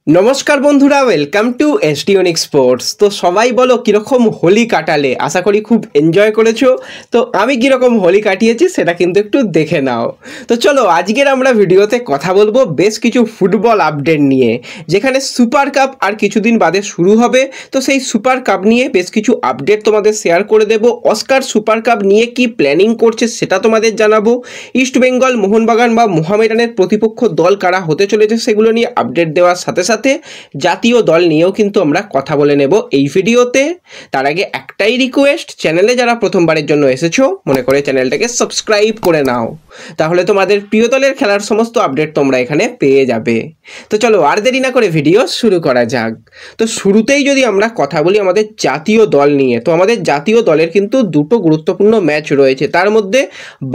नमस्कार बंधुरा welcome to एसडिओनिक sports. तो सबाई बोलो किरकम होली काटाले, आशा करी खूब एनजय करेছো। तो आमी किरकम होली काटिয়েছি সেটা কিন্তু একটু দেখে নাও। তো চলো আজকের আমরা ভিডিওতে কথা বলবো বেশ কিছু ফুটবল আপডেট নিয়ে, যেখানে সুপার কাপ আর কিছুদিন বাদে শুরু হবে। তো সেই সুপার কাপ নিয়ে বেশ কিছু আপডেট তোমাদের শেয়ার করে দেব। অস্কার সুপার কাপ নিয়ে কি প্ল্যানিং করছে সেটা তোমাদের জানাবো। ইস্ট বেঙ্গল, মোহনবাগান বা মোহামেডানের প্রতিপক্ষ দল কারা হতে চলেছে সেগুলো নিয়ে আপডেট দেওয়ার সাথে সাথে জাতীয় দল নিয়েও কিন্তু আমরা কথা বলে নেব এই ভিডিওতে। তার আগে একটাই রিকোয়েস্ট, চ্যানেলে যারা প্রথমবারের জন্য এসেছো মনে করে চ্যানেলটাকে সাবস্ক্রাইব করে নাও, তাহলে তোমাদের প্রিয় দলের খেলার সমস্ত আপডেট তোমরা এখানে পেয়ে যাবে। তো চলো আর দেরি না করে ভিডিও শুরু করা যাক। তো শুরুতেই যদি আমরা কথা বলি আমাদের জাতীয় দল নিয়ে, তো আমাদের জাতীয় দলের কিন্তু দুটো গুরুত্বপূর্ণ ম্যাচ রয়েছে। তার মধ্যে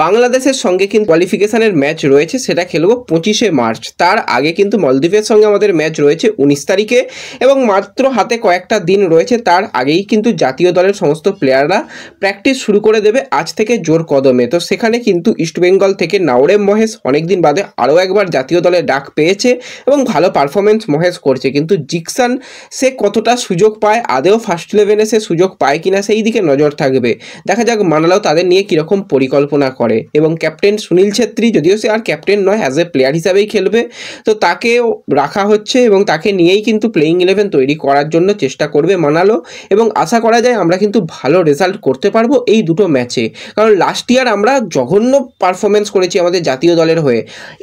বাংলাদেশের সঙ্গে কিন্তু কোয়ালিফিকেশনের ম্যাচ রয়েছে, সেটা খেলবো 25শে মার্চ। তার আগে কিন্তু মলদ্বীপের সঙ্গে আমাদের ম্যাচ রয়েছে 19 তারিখে, এবং মাত্র হাতে কয়েকটা দিন রয়েছে। তার আগেই কিন্তু জাতীয় দলের সমস্ত প্লেয়াররা প্র্যাকটিস শুরু করে দেবে আজ থেকে জোর কদমে। তো সেখানে কিন্তু ইস্টবেঙ্গল থেকে নাওরেম মহেশ অনেকদিন বাদে আরও একবার জাতীয় দলে ডাক পেয়েছে এবং ভালো পারফরমেন্স মহেশ করছে। কিন্তু জিকসান সে কতটা সুযোগ পায়, আদেও ফার্স্ট ইলেভেনে সে সুযোগ পায় কিনা সেই দিকে নজর থাকবে। দেখা যাক মানালাও তাদের নিয়ে কীরকম পরিকল্পনা করে। এবং ক্যাপ্টেন সুনীল ছেত্রী, যদিও সে আর ক্যাপ্টেন নয়, অ্যাজ এ প্লেয়ার হিসাবেই খেলবে, তো তাকেও রাখা হচ্ছে এবং তাকে নিয়েই কিন্তু প্লেইং 11 তৈরি করার জন্য চেষ্টা করবে মানালো। এবং আশা করা যায় আমরা কিন্তু ভালো রেজাল্ট করতে পারবো এই দুটো ম্যাচে, কারণ লাস্ট ইয়ার আমরা জঘন্য পারফরমেন্স করেছি আমাদের জাতীয় দলের হয়ে।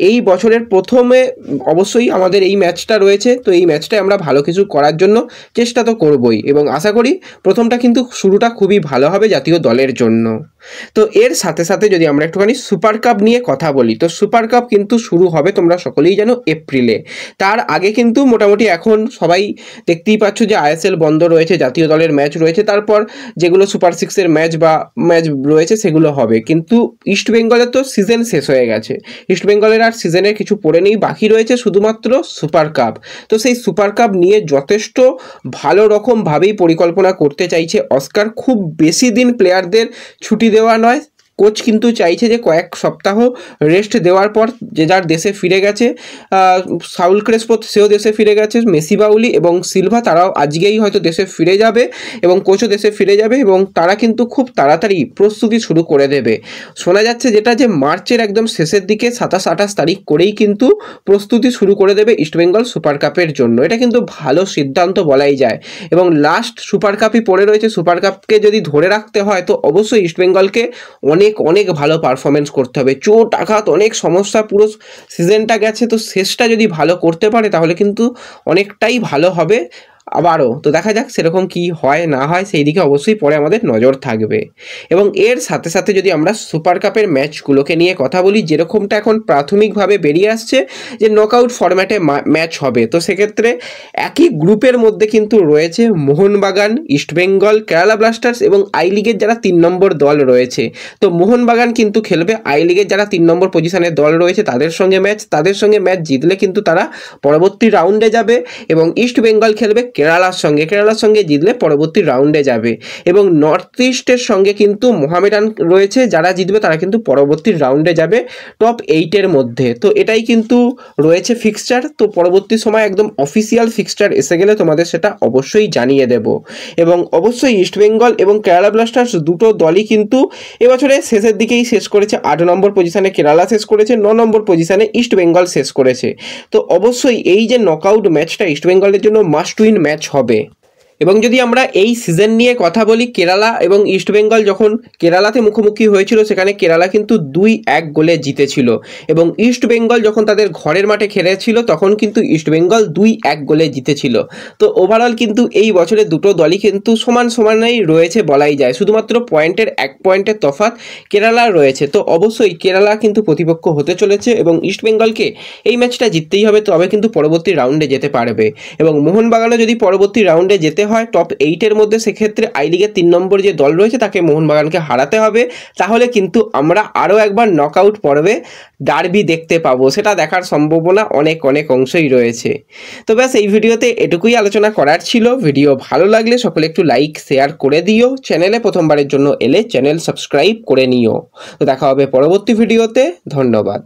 এই বছরের প্রথমে অবশ্যই আমাদের এই ম্যাচটা রয়েছে, তো এই ম্যাচটায় আমরা ভালো কিছু করার জন্য চেষ্টা তো করবই, এবং আশা করি প্রথমটা কিন্তু শুরুটা খুবই ভালো হবে জাতীয় দলের জন্য। তো এর সাথে সাথে যদি আমরা একটুখানি সুপার কাপ নিয়ে কথা বলি, তো সুপার কাপ কিন্তু শুরু হবে তোমরা সকলেই জানো এপ্রিলে। তার আগে কিন্তু মোটামুটি এখন সবাই দেখতেই পাচ্ছ যে আইএসএল বন্ধ রয়েছে, জাতীয় দলের ম্যাচ রয়েছে, তারপর যেগুলো সুপার সিক্সের ম্যাচ রয়েছে সেগুলো হবে। কিন্তু ইস্ট বেঙ্গলের তো সিজন শেষ হয়ে গেছে, ইস্ট বেঙ্গলের আর সিজনের কিছু পড়ে নেই, বাকি রয়েছে শুধুমাত্র সুপার কাপ। তো সেই সুপার কাপ নিয়ে যথেষ্ট ভালো রকমভাবেই পরিকল্পনা করতে চাইছে অস্কার। খুব বেশি দিন প্লেয়ারদের ছুটি দেওয়া নয়, কোচ কিন্তু চাইছে যে কয়েক সপ্তাহ রেস্ট দেওয়ার পর যে যার দেশে ফিরে গেছে, সাউল ক্রেসপো সেও দেশে ফিরে গেছে, মেসি বাউলি এবং সিলভা তারাও আজকেই হয়তো দেশে ফিরে যাবে, এবং কোচও দেশে ফিরে যাবে, এবং তারা কিন্তু খুব তাড়াতাড়ি প্রস্তুতি শুরু করে দেবে। শোনা যাচ্ছে যেটা যে মার্চের একদম শেষের দিকে 27-28 তারিখ করেই কিন্তু প্রস্তুতি শুরু করে দেবে ইস্টবেঙ্গল সুপার কাপের জন্য। এটা কিন্তু ভালো সিদ্ধান্ত বলাই যায়, এবং লাস্ট সুপার কাপই পড়ে রয়েছে। সুপার কাপকে যদি ধরে রাখতে হয় তো অবশ্যই ইস্টবেঙ্গলকে অনেক অনেক ভালো পারফরমেন্স করতে হবে। চোট আঘাত অনেক সমস্যা পুরো সিজনটা গেছে, তো শেষটা যদি ভালো করতে পারে তাহলে কিন্তু অনেকটাই ভালো হবে আবারও। তো দেখা যাক সেরকম কি হয় না হয়, সেই দিকে অবশ্যই পরে আমাদের নজর থাকবে। এবং এর সাথে সাথে যদি আমরা সুপার কাপের ম্যাচগুলোকে নিয়ে কথা বলি, যেরকমটা এখন প্রাথমিকভাবে বেরিয়ে আসছে যে নকআউট ফরম্যাটে ম্যাচ হবে, তো সেক্ষেত্রে একই গ্রুপের মধ্যে কিন্তু রয়েছে মোহনবাগান, ইস্টবেঙ্গল, কেরালা ব্লাস্টার্স এবং আই লিগের যারা 3 নম্বর দল রয়েছে। তো মোহনবাগান কিন্তু খেলবে আই লিগের যারা 3 নম্বর পজিশনের দল রয়েছে তাদের সঙ্গে ম্যাচ, তাদের সঙ্গে ম্যাচ জিতলে কিন্তু তারা পরবর্তী রাউন্ডে যাবে। এবং ইস্টবেঙ্গল খেলবে কেরালার সঙ্গে জিতলে পরবর্তী রাউন্ডে যাবে। এবং নর্থ ইস্টের সঙ্গে কিন্তু মোহামেডান রয়েছে, যারা জিতবে তারা কিন্তু পরবর্তী রাউন্ডে যাবে টপ 8-এর মধ্যে। তো এটাই কিন্তু রয়েছে ফিক্সচার। তো পরবর্তী সময় একদম অফিসিয়াল ফিক্সচার এসে গেলে তোমাদের সেটা অবশ্যই জানিয়ে দেব। এবং অবশ্যই ইস্টবেঙ্গল এবং কেরালা ব্লাস্টার্স দুটো দলই কিন্তু এবছরে শেষের দিকেই শেষ করেছে। 8 নম্বর পজিশনে কেরালা শেষ করেছে, 9 নম্বর পজিশনে ইস্টবেঙ্গল শেষ করেছে। তো অবশ্যই এই যে নকআউট ম্যাচটা ইস্টবেঙ্গলের জন্য মাস্ট উইন ম্যাচ হবে। এবং যদি আমরা এই সিজন নিয়ে কথা বলি, কেরালা এবং ইস্টবেঙ্গল যখন কেরালাতে মুখোমুখি হয়েছিল সেখানে কেরালা কিন্তু 2-1 গোলে জিতেছিল, এবং ইস্টবেঙ্গল যখন তাদের ঘরের মাঠে খেলেছিল তখন কিন্তু ইস্টবেঙ্গল 2-1 গোলে জিতেছিল। তো ওভারঅল কিন্তু এই বছরে দুটো দলই কিন্তু সমানই রয়েছে বলাই যায়, শুধুমাত্র পয়েন্টের 1 পয়েন্টের তফাৎ কেরালার রয়েছে। তো অবশ্যই কেরালা কিন্তু প্রতিপক্ষ হতে চলেছে, এবং ইস্টবেঙ্গলকে এই ম্যাচটা জিততেই হবে, তবে কিন্তু পরবর্তী রাউন্ডে যেতে পারবে। এবং মোহনবাগানও যদি পরবর্তী রাউন্ডে যেতে হয় টপ 8-এর মধ্যে, সেক্ষেত্রে আই লিগের 3 নম্বর যে দল রয়েছে তাকে মোহনবাগানকে হারাতে হবে, তাহলে কিন্তু আমরা আরও একবার নকআউট পর্বে ডার্বি দেখতে পাবো। সেটা দেখার সম্ভাবনা অনেক অংশই রয়েছে। তো ব্যাস এই ভিডিওতে এটুকুই আলোচনা করার ছিল। ভিডিও ভালো লাগলে সকলে একটু লাইক শেয়ার করে দিও, চ্যানেলে প্রথমবারের জন্য এলে চ্যানেল সাবস্ক্রাইব করে নিও। তো দেখা হবে পরবর্তী ভিডিওতে, ধন্যবাদ।